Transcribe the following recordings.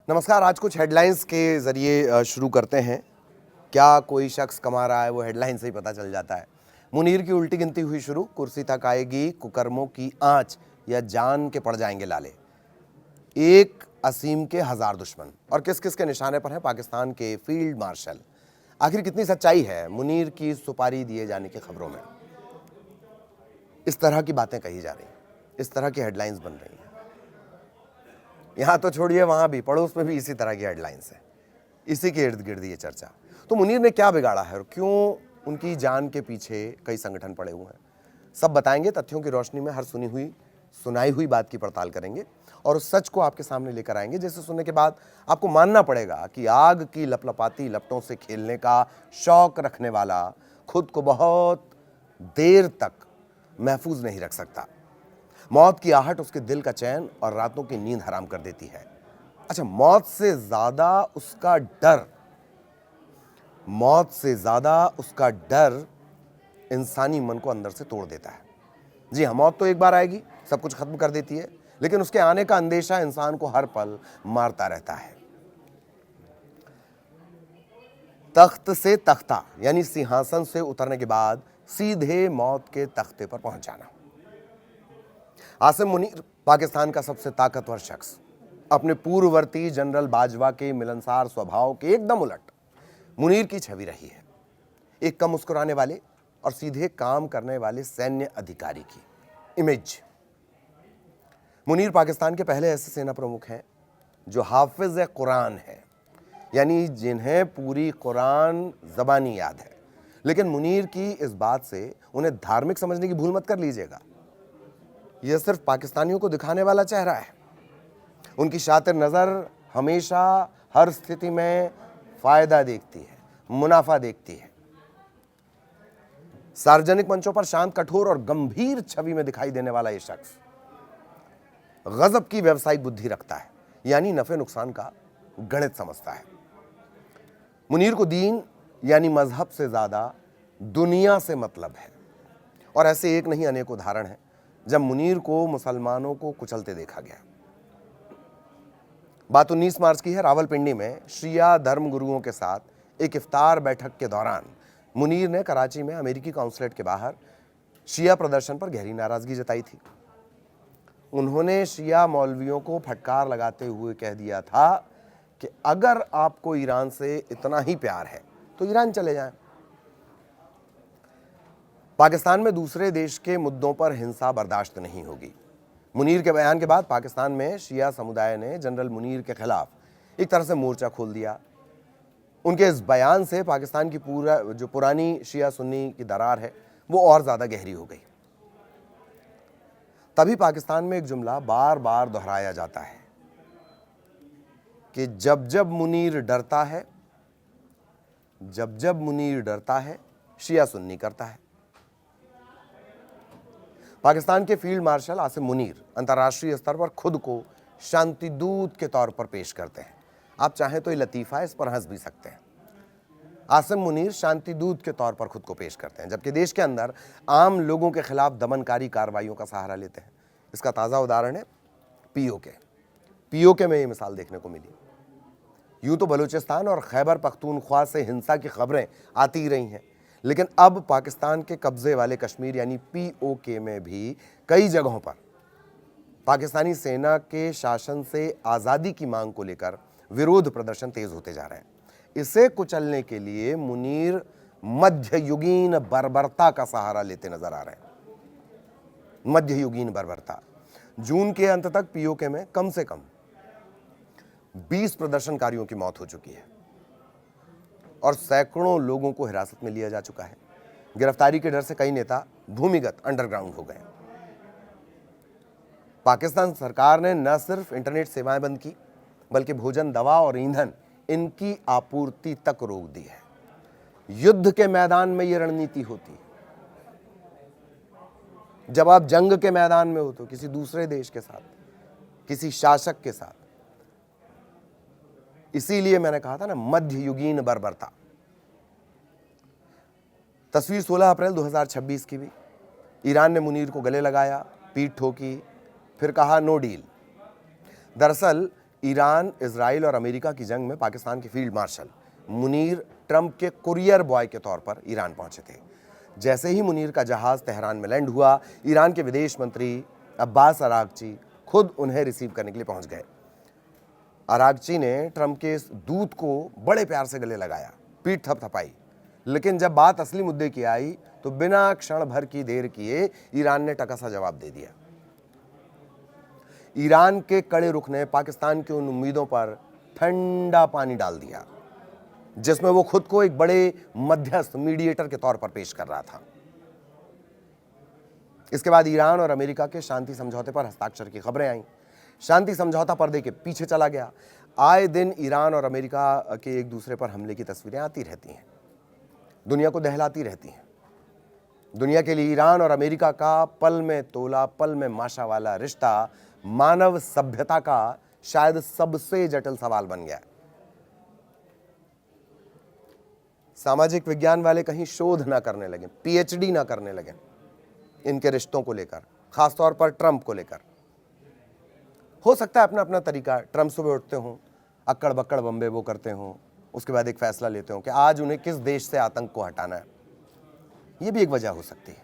नमस्कार। आज कुछ हेडलाइंस के ज़रिए शुरू करते हैं। क्या कोई शख्स कमा रहा है वो हेडलाइन से ही पता चल जाता है। मुनीर की उल्टी गिनती हुई शुरू, कुर्सी तक आएगी कुकर्मों की आंच या जान के पड़ जाएंगे लाले। एक असीम के हजार दुश्मन, और किस किस के निशाने पर है पाकिस्तान के फील्ड मार्शल। आखिर कितनी सच्चाई है मुनीर की सुपारी दिए जाने की खबरों में। इस तरह की बातें कही जा रही हैं, इस तरह की हेडलाइंस बन रही हैं। यहां तो छोड़िए, वहां भी पड़ोस में भी इसी तरह की हेडलाइंस है, इसी के इर्द गिर्द ये चर्चा। तो मुनीर ने क्या बिगाड़ा है और क्यों उनकी जान के पीछे कई संगठन पड़े हुए हैं, सब बताएंगे। तथ्यों की रोशनी में हर सुनाई हुई बात की पड़ताल करेंगे और उस सच को आपके सामने लेकर आएंगे जिसे सुनने के बाद आपको मानना पड़ेगा कि आग की लपलपाती लपटों से खेलने का शौक रखने वाला खुद को बहुत देर तक महफूज नहीं रख सकता। मौत की आहट उसके दिल का चैन और रातों की नींद हराम कर देती है। अच्छा, मौत से ज्यादा उसका डर इंसानी मन को अंदर से तोड़ देता है। जी हाँ, मौत तो एक बार आएगी, सब कुछ खत्म कर देती है, लेकिन उसके आने का अंदेशा इंसान को हर पल मारता रहता है। तख्त से तख्ता यानी सिंहासन से उतरने के बाद सीधे मौत के तख्ते पर पहुंच जाना। आसिम मुनीर पाकिस्तान का सबसे ताकतवर शख्स, अपने पूर्ववर्ती जनरल बाजवा के मिलनसार स्वभाव के एकदम उलट मुनीर की छवि रही है। एक कम मुस्कुराने वाले और सीधे काम करने वाले सैन्य अधिकारी की इमेज। मुनीर पाकिस्तान के पहले ऐसे सेना प्रमुख हैं जो हाफिज कुरान है, यानी जिन्हें पूरी कुरान जबानी याद है। लेकिन मुनीर की इस बात से उन्हें धार्मिक समझने की भूल मत कर लीजिएगा। यह सिर्फ पाकिस्तानियों को दिखाने वाला चेहरा है। उनकी शातिर नजर हमेशा हर स्थिति में फायदा देखती है, मुनाफा देखती है। सार्वजनिक मंचों पर शांत, कठोर और गंभीर छवि में दिखाई देने वाला यह शख्स गजब की व्यावसायिक बुद्धि रखता है, यानी नफे नुकसान का गणित समझता है। मुनीर को दीन यानी मजहब से ज्यादा दुनिया से मतलब है, और ऐसे एक नहीं अनेक उदाहरण हैं जब मुनीर को मुसलमानों को कुचलते देखा गया। बात 19 मार्च की है। रावलपिंडी में शिया धर्म गुरुओं के साथ एक इफ्तार बैठक के दौरान मुनीर ने कराची में अमेरिकी काउंसलेट के बाहर शिया प्रदर्शन पर गहरी नाराजगी जताई थी। उन्होंने शिया मौलवियों को फटकार लगाते हुए कह दिया था कि अगर आपको ईरान से इतना ही प्यार है तो ईरान चले जाएं। पाकिस्तान में दूसरे देश के मुद्दों पर हिंसा बर्दाश्त नहीं होगी। मुनीर के बयान के बाद पाकिस्तान में शिया समुदाय ने जनरल मुनीर के खिलाफ एक तरह से मोर्चा खोल दिया। उनके इस बयान से पाकिस्तान की जो पुरानी शिया सुन्नी की दरार है वो और ज्यादा गहरी हो गई। तभी पाकिस्तान में एक जुमला बार बार दोहराया जाता है कि जब जब मुनीर डरता है शिया सुन्नी करता है। पाकिस्तान के फील्ड मार्शल आसिम मुनीर अंतर्राष्ट्रीय स्तर पर खुद को शांति दूत के तौर पर पेश करते हैं। आप चाहें तो ये लतीफा है, इस पर हंस भी सकते हैं। आसिम मुनीर शांति दूत के तौर पर खुद को पेश करते हैं, जबकि देश के अंदर आम लोगों के खिलाफ दमनकारी कार्रवाइयों का सहारा लेते हैं। इसका ताज़ा उदाहरण है पीओके में ये मिसाल देखने को मिली। यूं तो बलूचिस्तान और खैबर पख्तूनख्वा से हिंसा की खबरें आती रही हैं, लेकिन अब पाकिस्तान के कब्जे वाले कश्मीर यानी पीओके में भी कई जगहों पर पाकिस्तानी सेना के शासन से आज़ादी की मांग को लेकर विरोध प्रदर्शन तेज होते जा रहे हैं। इसे कुचलने के लिए मुनीर मध्ययुगीन बर्बरता का सहारा लेते नजर आ रहे हैं। मध्ययुगीन बर्बरता। जून के अंत तक पीओके में कम से कम 20 प्रदर्शनकारियों की मौत हो चुकी है और सैकड़ों लोगों को हिरासत में लिया जा चुका है। गिरफ्तारी के डर से कई नेता भूमिगत अंडरग्राउंड हो गए। पाकिस्तान सरकार ने न सिर्फ इंटरनेट सेवाएं बंद की, बल्कि भोजन, दवा और ईंधन इनकी आपूर्ति तक रोक दी है। युद्ध के मैदान में यह रणनीति होती है। जब आप जंग के मैदान में हो तो किसी दूसरे देश के साथ, किसी शासक के साथ, इसीलिए मैंने कहा था ना, मध्ययुगीन बर्बरता। तस्वीर 16 अप्रैल 2026 की भी। ईरान ने मुनीर को गले लगाया, पीठ ठोकी, फिर कहा नो डील। दरअसल ईरान, इजराइल और अमेरिका की जंग में पाकिस्तान के फील्ड मार्शल मुनीर ट्रंप के कुरियर बॉय के तौर पर ईरान पहुंचे थे। जैसे ही मुनीर का जहाज तेहरान में लैंड हुआ, ईरान के विदेश मंत्री अब्बास अरागची खुद उन्हें रिसीव करने के लिए पहुंच गए। अरागची ने ट्रंप के इस दूत को बड़े प्यार से गले लगाया, पीठ थपथपाई, लेकिन जब बात असली मुद्दे की आई तो बिना क्षण भर की देर किए ईरान ने टका सा जवाब दे दिया। ईरान के कड़े रुख ने पाकिस्तान की उन उम्मीदों पर ठंडा पानी डाल दिया जिसमें वो खुद को एक बड़े मध्यस्थ मीडिएटर के तौर पर पेश कर रहा था। इसके बाद ईरान और अमेरिका के शांति समझौते पर हस्ताक्षर की खबरें आईं। शांति समझौता पर्दे के पीछे चला गया। आए दिन ईरान और अमेरिका के एक दूसरे पर हमले की तस्वीरें आती रहती हैं, दुनिया को दहलाती रहती हैं। दुनिया के लिए ईरान और अमेरिका का पल में तोला पल में माशा वाला रिश्ता मानव सभ्यता का शायद सबसे जटिल सवाल बन गया। सामाजिक विज्ञान वाले कहीं शोध ना करने लगे, पीएचडी ना करने लगे इनके रिश्तों को लेकर, खासतौर पर ट्रंप को लेकर। हो सकता है अपना अपना तरीका, ट्रंप सुबह उठते हों, अक्कड़ बक्कड़ बम्बे वो करते हों, उसके बाद एक फैसला लेते हों कि आज उन्हें किस देश से आतंक को हटाना है। ये भी एक वजह हो सकती है।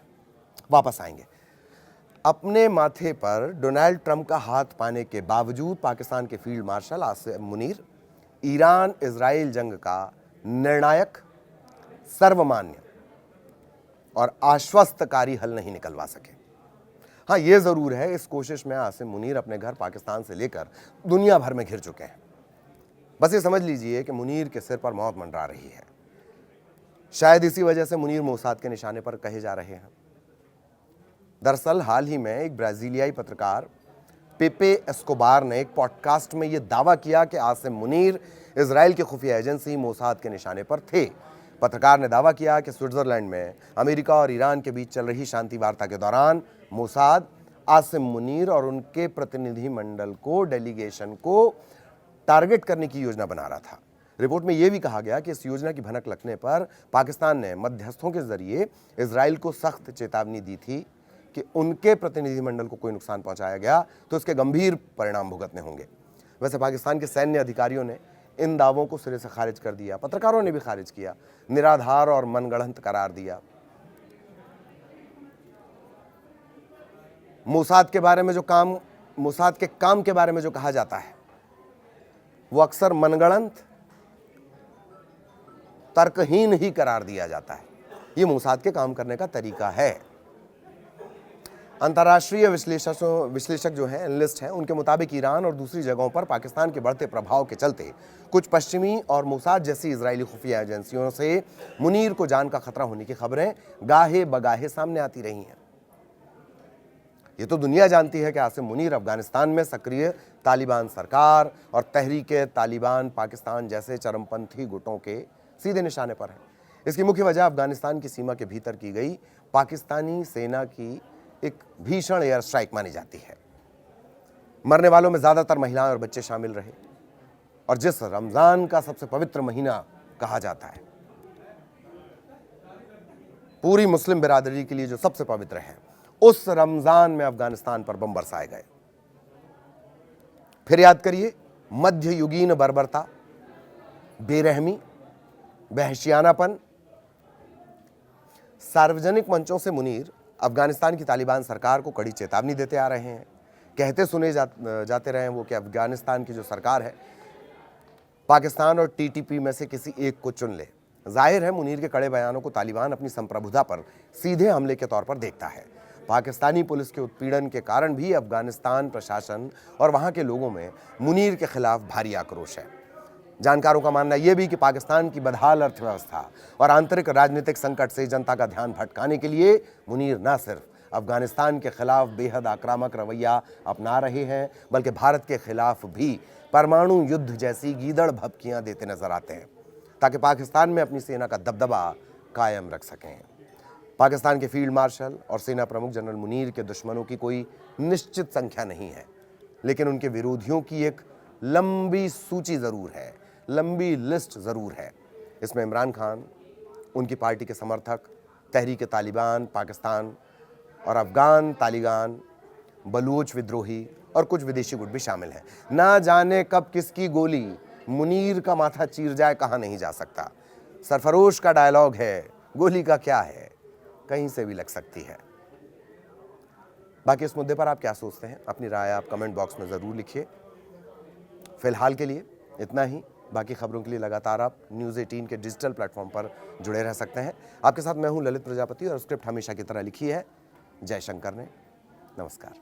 वापस आएंगे। अपने माथे पर डोनाल्ड ट्रंप का हाथ पाने के बावजूद पाकिस्तान के field marshal Asim Munir Iran Israel जंग का निर्णायक, सर्वमान्य और आश्वस्तकारी हल नहीं निकलवा सके। हाँ, ये जरूर है, इस कोशिश में आसिम मुनीर अपने घर पाकिस्तान से लेकर दुनिया भर में घिर चुके हैं। बस ये समझ लीजिए कि मुनीर के सिर पर मौत मंडरा रही है। शायद इसी वजह से मुनीर मोसाद के निशाने पर कहे जा रहे हैं। दरअसल हाल ही में एक ब्राजीलियाई पत्रकार पेपे एस्कोबार ने एक पॉडकास्ट में यह दावा किया कि आसिम मुनीर इजराइल की खुफिया एजेंसी मोसाद के निशाने पर थे। पत्रकार ने दावा किया कि स्विट्जरलैंड में अमेरिका और ईरान के बीच चल रही शांति वार्ता के दौरान मोसाद आसिम मुनीर और उनके प्रतिनिधि मंडल को, डेलीगेशन को टारगेट करने की योजना बना रहा था। रिपोर्ट में यह भी कहा गया कि इस योजना की भनक लगने पर पाकिस्तान ने मध्यस्थों के जरिए इजराइल को सख्त चेतावनी दी थी कि उनके प्रतिनिधिमंडल को कोई नुकसान पहुंचाया गया तो इसके गंभीर परिणाम भुगतने होंगे। वैसे पाकिस्तान के सैन्य अधिकारियों ने इन दावों को सिरे से खारिज कर दिया, पत्रकारों ने भी खारिज किया, निराधार और मनगढ़ंत करार दिया। मोसाद के काम के बारे में जो कहा जाता है वो अक्सर मनगढ़ंत, तर्कहीन ही करार दिया जाता है। ये मोसाद के काम करने का तरीका है। अंतर्राष्ट्रीय विश्लेषक जो हैं, एनालिस्ट हैं, उनके मुताबिक ईरान और दूसरी जगहों पर पाकिस्तान के बढ़ते प्रभाव के चलते कुछ पश्चिमी और मोसाद जैसी इजरायली खुफिया एजेंसियों से मुनीर को जान का खतरा होने की खबरें गाहे बगाहे सामने आती रही हैं। ये तो दुनिया जानती है कि आसिम मुनीर अफगानिस्तान में सक्रिय तालिबान सरकार और तहरीके तालिबान पाकिस्तान जैसे चरमपंथी गुटों के सीधे निशाने पर है। इसकी मुख्य वजह अफगानिस्तान की सीमा के भीतर की गई पाकिस्तानी सेना की एक भीषण एयर स्ट्राइक मानी जाती है। मरने वालों में ज्यादातर महिलाएं और बच्चे शामिल रहे और जिस रमजान का सबसे पवित्र महीना कहा जाता है, पूरी मुस्लिम बिरादरी के लिए जो सबसे पवित्र है, उस रमजान में अफगानिस्तान पर बम बरसाए गए। फिर याद करिए, मध्ययुगीन बर्बरता, बेरहमी, वहशियानापन। सार्वजनिक मंचों से मुनीर अफगानिस्तान की तालिबान सरकार को कड़ी चेतावनी देते आ रहे हैं। कहते सुने जाते रहे वो कि अफगानिस्तान की जो सरकार है, पाकिस्तान और टीटीपी में से किसी एक को चुन ले। जाहिर है मुनीर के कड़े बयानों को तालिबान अपनी संप्रभुता पर सीधे हमले के तौर पर देखता है। पाकिस्तानी पुलिस के उत्पीड़न के कारण भी अफगानिस्तान प्रशासन और वहां के लोगों में मुनीर के खिलाफ भारी आक्रोश है। जानकारों का मानना यह भी कि पाकिस्तान की बदहाल अर्थव्यवस्था और आंतरिक राजनीतिक संकट से जनता का ध्यान भटकाने के लिए मुनीर न सिर्फ अफगानिस्तान के खिलाफ बेहद आक्रामक रवैया अपना रहे हैं, बल्कि भारत के खिलाफ भी परमाणु युद्ध जैसी गीदड़ भभकियां देते नजर आते हैं ताकि पाकिस्तान में अपनी सेना का दबदबा कायम रख सकें। पाकिस्तान के फील्ड मार्शल और सेना प्रमुख जनरल मुनीर के दुश्मनों की कोई निश्चित संख्या नहीं है, लेकिन उनके विरोधियों की एक लंबी सूची जरूर है, लंबी लिस्ट जरूर है। इसमें इमरान खान, उनकी पार्टी के समर्थक, तहरीक तालिबान पाकिस्तान और अफगान तालिबान, बलूच विद्रोही और कुछ विदेशी गुट भी शामिल हैं। ना जाने कब किसकी गोली मुनीर का माथा चीर जाए कहा नहीं जा सकता। सरफरोश का डायलॉग है, गोली का क्या है, कहीं से भी लग सकती है। बाकी इस मुद्दे पर आप क्या सोचते हैं, अपनी राय आप कमेंट बॉक्स में जरूर लिखिए। फिलहाल के लिए इतना ही। बाकी खबरों के लिए लगातार आप न्यूज़ 18 के डिजिटल प्लेटफॉर्म पर जुड़े रह सकते हैं। आपके साथ मैं हूं ललित प्रजापति और स्क्रिप्ट हमेशा की तरह लिखी है जयशंकर ने। नमस्कार।